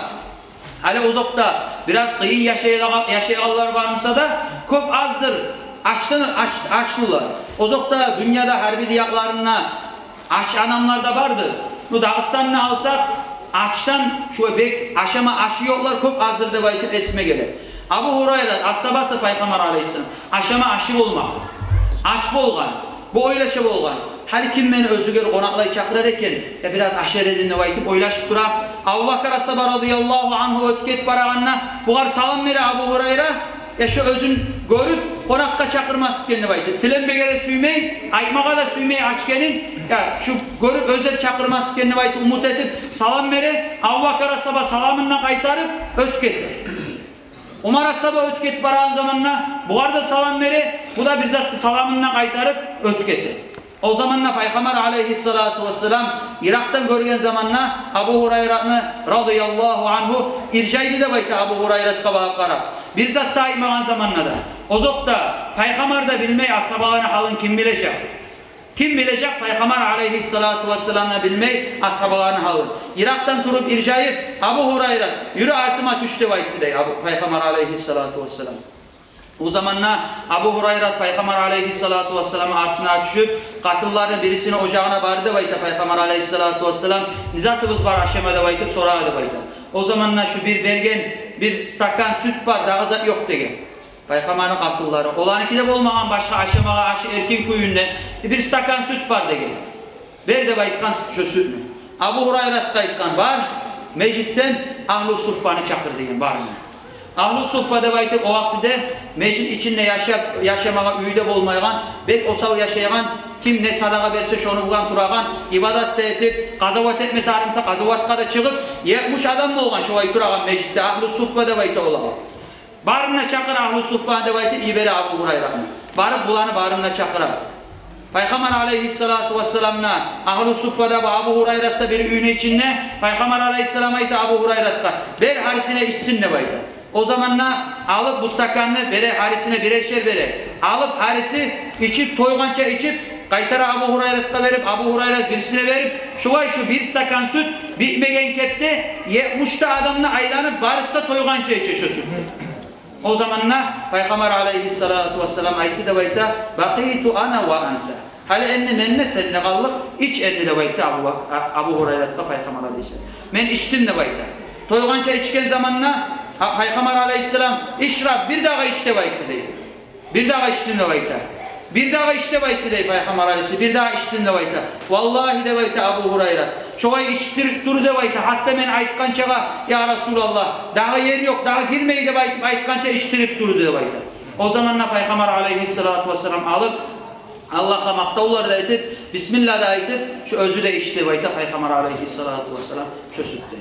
Hali uzakta biraz kıyı yaşayanlar varmışsa da köp azdır. Açlılar. Uzakta dünyada harbi diyaklarına aç adamlar da vardı. Bu Dağıstan'ını alsak açtan şu bek aşama aşı yoklar köp azdır da baytıp esme gelir. Abu Hurayra ashabası Peygamber aleyhisselam aşama aşı olmak. Aç bolgan. Bu oylaşa bolgan. Hali kim beni özüger konaklay çakırar eken biraz aşer edinle baytıp oylaşıp durar. Abu Bakar asaba radıyallahu anhu ötket barağanna buğar salam veri Abu Hurayra şu özün görüp konakka çakırmasıp kendine baytıp. Tilenbegele süymey, aymağa da süymey açkenin şu görüp özel çakırmasıp kendine baytıp umut edip salam veri Abu Bakar asaba salamınla kaytarıp ötket. Umar asaba ötket barağın zamanla buğar da salam veri bu da bizzat salamınla kaytarıp ötketi. O zamanla Peygamber aleyhissalatu vesselam Irak'tan görgen zamanla Abu Hurayra'nı radıyallahu anhu irşaydı da bayta Abu Hurayrat kabağıp karab. Bir zat daimağın zamanla da. O zokta Peygamber da bilmeyi ashabalarına halın kim bilecek? Kim bilecek Peygamber aleyhissalatu vesselam'la bilmeyi ashabalarına halın. Irak'tan turup irşayıp Abu Hurayrat yürü artıma düştü baytı da Peygamber aleyhissalatu vesselam. O zamanla Abu Hurayrat Peygamber aleyhissalatu vesselam'ın artına düşüp katılların birisini ocağına bardı bayta Peygamber aleyhissalatu vesselam nizatımız var aşamada baytıp sonra da bayta. O zamanla şu bir bergen bir stakan süt var daha zat yok degen. Peygamber'in katılları. Olan iki de olmayan başka aşamağa erkin kuyundan bir stakan süt var degen. Ver de baytkan şu sütünü. Abu Hurayrat kayıtkan var mecitten Ahl-ı Suffa'nı çakır degen var mı? Ahl-ı Suffa'da baytıp o vaktide meclis içinde yaşamağa üyde olmayan, bek osal yaşayan, kim ne sadaka verse şonu bulan turagan, ibadat da etip, gazavat etme tarımsa gazavatka da çıkıp, 70 adam mı olgan şu ay turagan meclitte Ahl-ı Suffa'da baytıp olağı. Barına çakır Ahl-ı Suffa'da baytıp iberi Abu Hurayra'nın. Barıp bulanı barına çakıra. Peygamber aleyhissalatu vesselam'la Ahl-ı Suffa'da Abu Hurayrat'ta bir üyne içinde Peygamber aleyhisselam'a ite Abu Hurayrat'ta ver harisine içsin ne bayta. O zamanla alıp bu stakanını bere, harisine birer şer bere. Alıp harisi içip toygança içip kaytara Abu Hurayrat'a verip Abu Hurayrat birisine verip şu bir stakan süt bitmegen kepte 70'ta adamla aylanıp barışta toygança içe şu süt. O zamanla Peygamber aleyhissalatu vesselam ayeti de bayta baqitu ana ve anta. Hali enne menne senne kallık iç enne de bayta Abu Hurayrat'a Peygamber aleyhisselam. Men içtim de bayta. Toygança içken zamanla Peygamber aleyhisselam işrab bir daha işte bayta deydi. Bir daha içtim de bayta. Bir daha işte bayta deydi Peygamber aleyhisselam. Bir daha içtim de bayta. Vallahi de bayta Abu Hurayrat. Şovay içtirip duru de bayta. Hatta men aytkançaga ya Resulallah daha yer yok daha girmeyi de bayta aytkança içtirip duru de bayta. O zamanla Peygamber aleyhissalatu vesselam alıp Allah'a maktavlar da edip Bismillah da edip şu özü de içti bayta Peygamber aleyhissalatu vesselam şu sütte.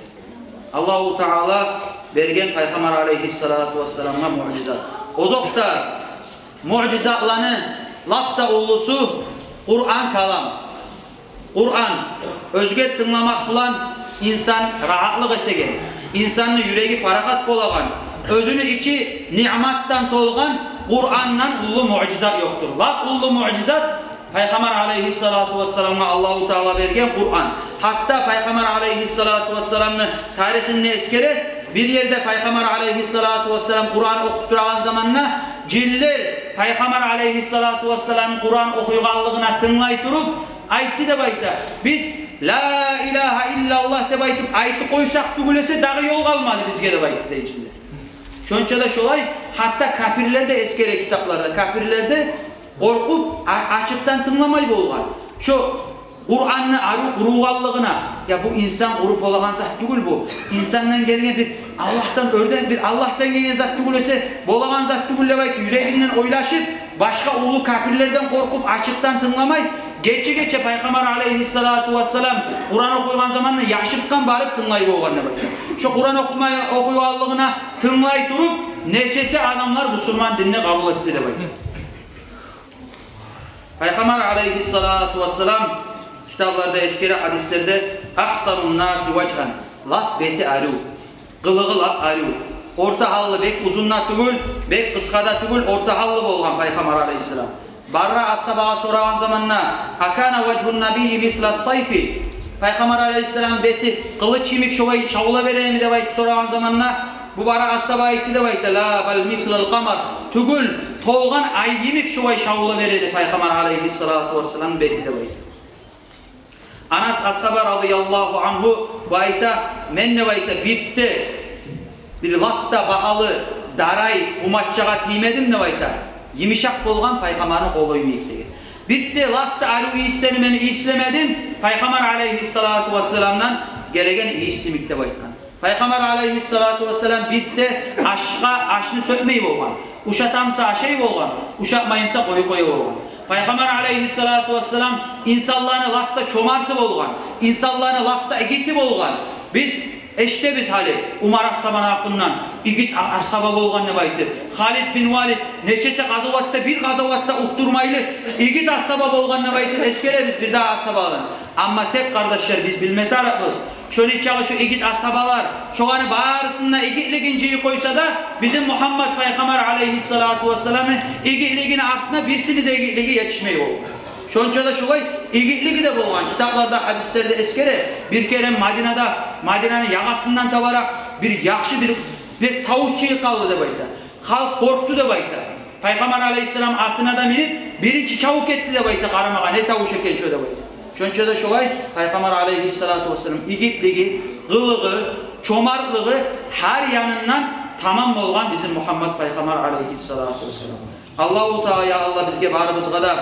Allahu Teala bergen Peygamber aleyhissalatu vesselam'a mucizat. Ozokta mucizatlarını lapta ulusu Kur'an kalam. Kur'an özgür tınlamak bulan insan rahatlık etegen. İnsanın yüreği parakat bolagan. Özünü içi nimettan tolgan Kur'an'dan ulu mucizat yoktur. Lap ulu mucizat Peygamber aleyhissalatu vesselam'a Allahu Teala bergen Kur'an. Hatta Peygamber aleyhissalatu vesselam'ın tarihini eskere bir yerde Peygamber aleyhissalatu vesselam Kur'an okup duran zamanla ciller Peygamber aleyhissalatu vesselam Kur'an okuyganlığına tınlay durup ayeti de bayta. Biz la ilahe illallah de baytıp ayeti koysak tugulese dağı yol kalmadı bizge de baytı de içinde. Şonça da şolay hatta kafirlerde eskere kitaplarda kafirlerde korkup açıktan tınlamay bolgan. Şu Kur'an'ı ruhallığına ya bu insan grup olan zat değil bu. İnsandan gelen bir Allah'tan örden bir Allah'tan gelen zat değil ise bolagan zat değil bayt yüreğinden oylaşıp başka ulu kafirlerden korkup açıktan tınlamay geçe Peygamber aleyhissalatu vesselam Kur'an okuyan zamanla yaşıtkan barıp tınlay bolgan ne bayt. Şu Kur'an okuyallığına tınlay durup neçesi adamlar Müslüman dinine kabul etti de bayt. Peygamber aleyhissalatu vesselam kitaplarda eskeri hadislerde ahsanun nasi vechan laf beti aru kılığı laf aru orta hallı bek uzunla tugul bek kıskada tugul orta hallı bolgan Peygamber aleyhisselam barra ashabaga soragan zamanna akana vechun nabiyyi mitla sayfi Peygamber aleyhisselam beti kılıç yimik şovay çavula vereyim de bayt soragan zamanna bu bara ashaba ayeti de bayt la bal mitlal qamar tugul tolgan ay yimik şovay çavula veredi Peygamber aleyhissalatu vesselam beti de bayt. Anas ashaba radıyallahu anhu bayta menne bayta birtte bir latta bahalı daray umatçaga tiymedim ne bayta yimişak bolgan Peygamber'in kolu yemekti. Birtte latta aru iyisini meni islemedim Peygamber aleyhissalatu vesselam'dan gereken iyisimikte baytkan. Peygamber aleyhissalatu vesselam birtte aşını sökmeyi bolgan. Uşatamsa aşey bolgan, uşatmayımsa koyu bolgan. Peygamber aleyhissalatu vesselam insanlarını lakta çomartı bolgan, insanlarını lakta egiti bolgan. Biz hali Umar Assaban hakkından igit asaba bolgan ne baytı. Halid bin Valid neçesi gazavatta bir gazavatta utturmaylı igit asaba bolgan ne baytı. Eskere biz bir daha asaba alın. Ama tek kardeşler biz bilmeti arabız. Şöyle çağı şu igit asabalar çoğanı bağrısında igitliğinciyi koysa da bizim Muhammed Peygamber aleyhissalatu vesselam'ın igitliğinin artına birisini de igitliği yetişmeyi oldu. Şonca da şu vay igitliği de bolgan kitaplarda hadislerde eskere bir kere Madine'nin yagasından tabarak bir yakşı bir tavukçuyu kaldı da bayta. Halk korktu da bayta. Peygamber aleyhisselam atına da binip birinci çavuk etti de bayta karamağa ne tavuş eken şöyle bayta. Şonca da şolay Peygamber aleyhissalatu vesselam igitliği, kılığı, çomarlığı her yanından tamam olgan bizim Muhammed Peygamber aleyhissalatu vesselam. Allahu Teala Allah bizge barımız kadar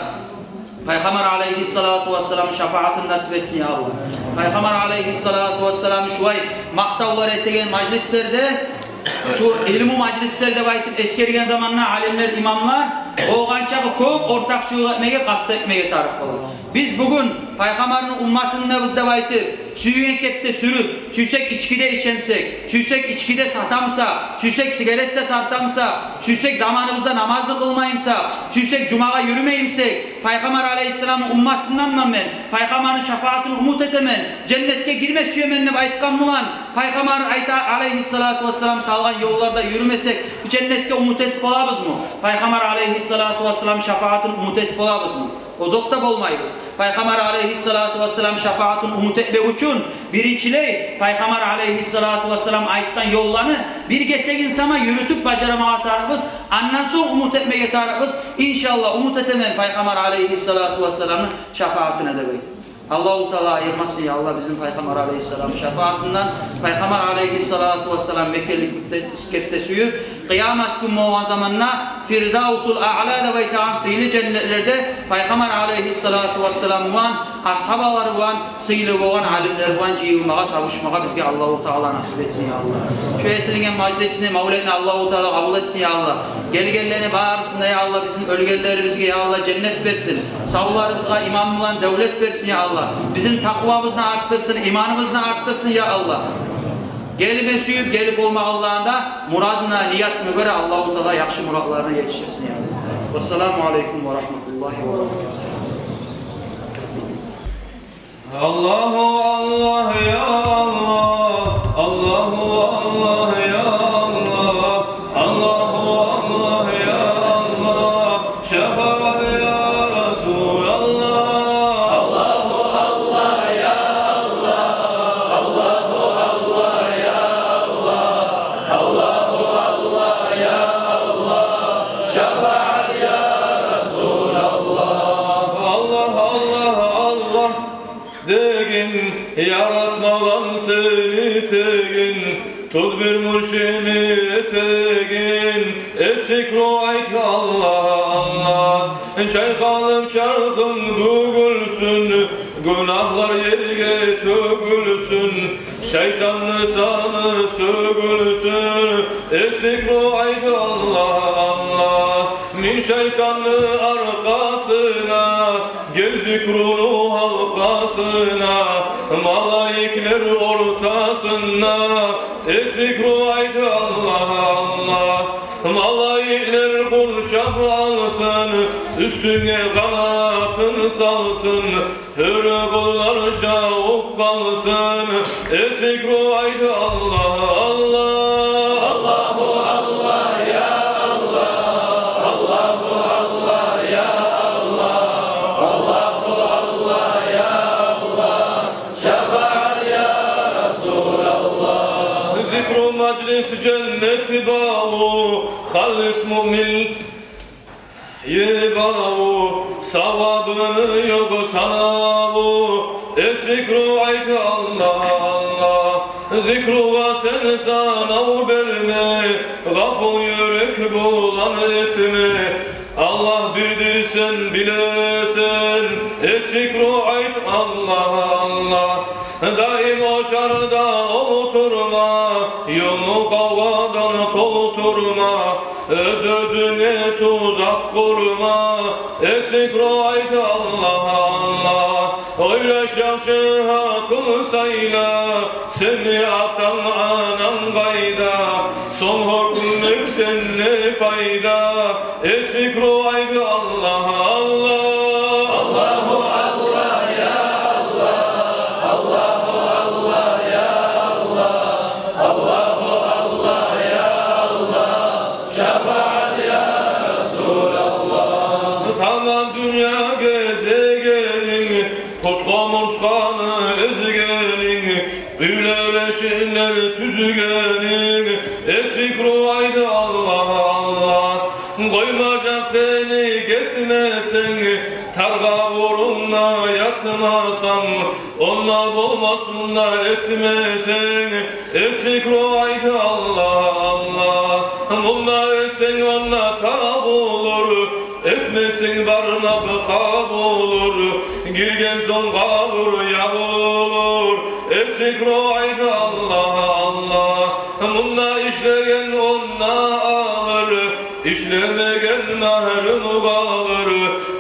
Peygamber aleyhissalatu vesselam'ın şefaatini nasip etsin ya Allah. Peygamber aleyhissalatu vesselam'ın şu ay maktavlar ettiğin meclislerde şu ilmi meclislerde baytıp eskerigen zamanla alimler, imamlar oğançağı köp ortakçılık etmeye, kastı etmeye tarif olur. Biz bugün Peygamberin ummatında bizde baytır. Süyün kepte sürüp, süysek içkide içemsek, süysek içkide satamsa, süysek sigarette tartamsa, süysek zamanımızda namazı kılmayımsa, süysek cumaya yürümeyimsek, Peygamber aleyhisselamın ummatından mı ben, Peygamberin şefaatini umut etemen, cennette girme süyemenine baytkan mulan, Peygamber aleyhissalatu vesselam salgan yollarda yürümesek, cennette umut etip olabız mı? Peygamber aleyhissalatu vesselam şefaatini umut etip olabız mı? Ozokta bolmayız. Peygamber aleyhissalatu vesselam şefaatini umut etmek için birinciley Peygamber aleyhissalatu vesselam aytkan yollarını bir gesek insana yürütüp başarama atarımız. Ondan sonra umut etmeye yetarımız. İnşallah umut etemen Peygamber aleyhissalatu vesselam'ın şefaatine de bey. Allah-u Teala ayırmasın ya Allah bizim Peygamber aleyhisselam şefaatinden. Peygamber aleyhissalatu vesselam Mekkeli kette suyup kıyamet günü olan zamanla Firdausul A'la'da ve ta'an sıylı cennetlerde Peygamber aleyhissalatu vesselam olan ashabaları olan sıylı olan alimler olan ciyumağa kavuşmağa bizge Allah-u Teala nasip etsin ya Allah. Şu etilingen majlisini Mevlana Allah-u Teala kabul etsin ya Allah. Gelgenlerini bağırsın ya Allah bizim ölgenleri bizge ya Allah cennet versin. Savlarımıza imam olan devlet versin ya Allah. Bizim takvamızını arttırsın, imanımızını arttırsın ya Allah. Gelip süyüp gelip olma Allah'ında muradına, niyatına göre Allah-u Teala yakşı muradlarına yetişirsin ya Allah. Vesselamu aleyküm ve rahmetullahi ve berekatuhu. Allahu Allah ya Allah, Allahu Allah ya Allah, Allahu Allah ya Allah, şefaat ya Resulallah. Allahu Allah ya Allah, Allahu Allah ya Allah, Allahu Allah ya Allah, şefaat ya Resulallah. Allah Allah Allah degin, yaratmadan seni tegin, tut bir mürşimi tegin, etsik ruayt Allah Allah, çaykalıp çarkın dökülsün, günahlar yerge tökülsün, şeytanlı sanı sökülsün, etsik ruayt Allah Allah, min şeytanlı arkasına, gel zikrunu halkasına, malaikler ortasına, et zikru aydı Allah Allah. Malaikler kurşap alsın, üstüne kanatını salsın, hür kullar şavuk kalsın, et zikru aydı Allah Allah. Allahu Allah ya Allah, Allahu Allah ya Allah, Allahu Allah ya Allah, şefaat ya Resulallah. Zikru meclis cennet bağı, halis mu'min yebağı, savabını yok sanavı, et zikru aydı Allah Allah. Zikruğa sen sanav verme, gaful yürek bulan etme, Allah birdir sen bilesen, et zikru ayt Allah Allah. Daim oşarda oturma, yolu kavadan tolturma, öz özüne tuzak kurma, et zikru ayt Allah Allah. Öyle şahşı hakkı sayla, seni atan anan gayda, son hükmükten ne fayda, et zikru ayt Allah Allah. Allahu Allah ya Allah, Allahu Allah ya Allah, Allahu Allah ya Allah, şefaat ya Resulallah. Tamam dünya gezegenin, kutlamurskanı ezgenin, büyüler şeyler tüzgenin, et zikru aydı Allah Allah. Koymacak seni gitmesen, targa burunla yatmasam, onunla bolmasınla etmesen, et zikru aydı Allah Allah. Bununla etsen onunla tarab olur, etmesin barınak hab olur, girgen son kabur yabulur, et zikru aydı Allah Allah. Bununla işleyen onunla alır, İşlemegen mahrum kalır,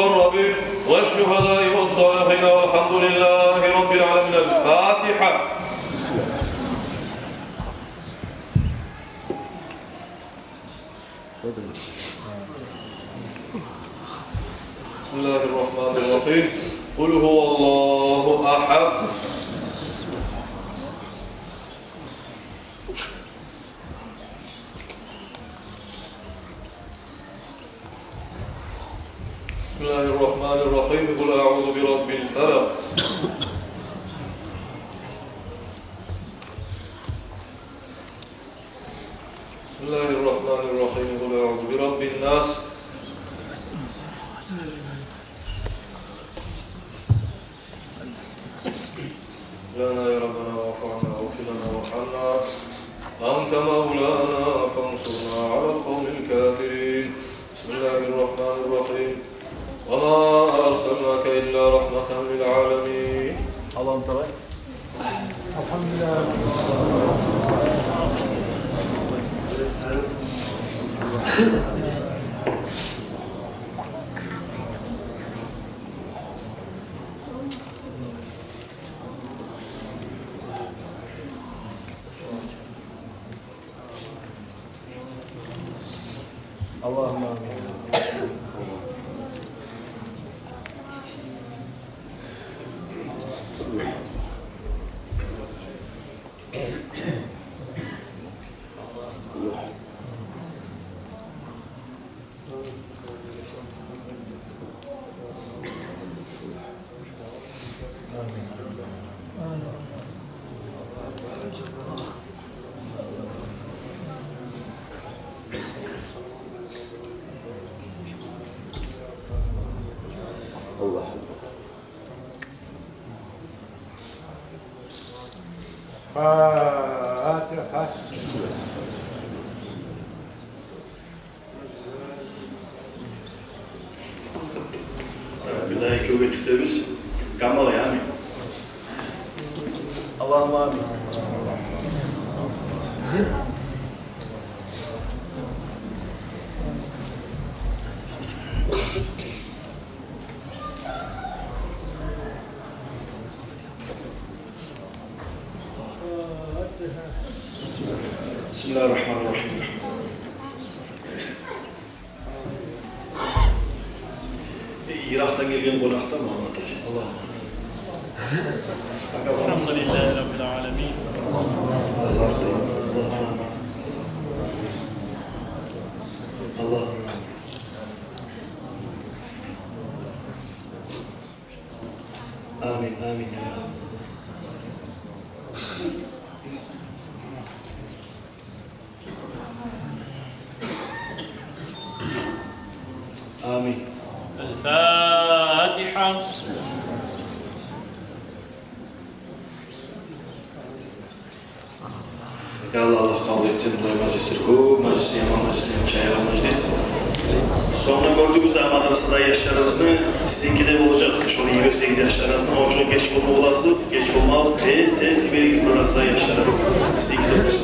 المقربين والشهداء والصالحين والحمد لله رب العالمين. الفاتحة. بسم الله الرحمن الرحيم. قل هو الله أحد. بسم الله الرحمن الرحيم. قل أعوذ برب الفلق. بسم الله الرحمن الرحيم. قل أعوذ برب الناس. لنا يا ربنا وفعنا واغفر لنا وارحمنا أنت مولانا فانصرنا على القوم الكافرين. بسم الله الرحمن الرحيم. وما أرسلناك إلا رحمة للعالمين. اللهم تبارك. الحمد لله. اللهم آمين. فاتحة. بداية كويت تبس كمل يا أمين. اللهم آمين. بسم الله الرحمن الرحيم. Irak'tan gelgen konakta Muhammed Taş'ın. Allah'ım. Elhamdülillahi Rabbil alemin. Allah'ım. Amin, amin ya Rabbi. Amin. الفاتحة. Ya Allah, Allah kabul etsin bu meclisleri. Bu meclisi yaman meclisini çayıran meclis. Sonra gördüğümüz madrasada yaşlarımızda sizinki de olacak. Şöyle 28 yaşlarınızda ama çok geç bulma olasınız. Geç bulmaz. Tez tez 28 madrasada yaşlarınızda. Sizinki de olsun.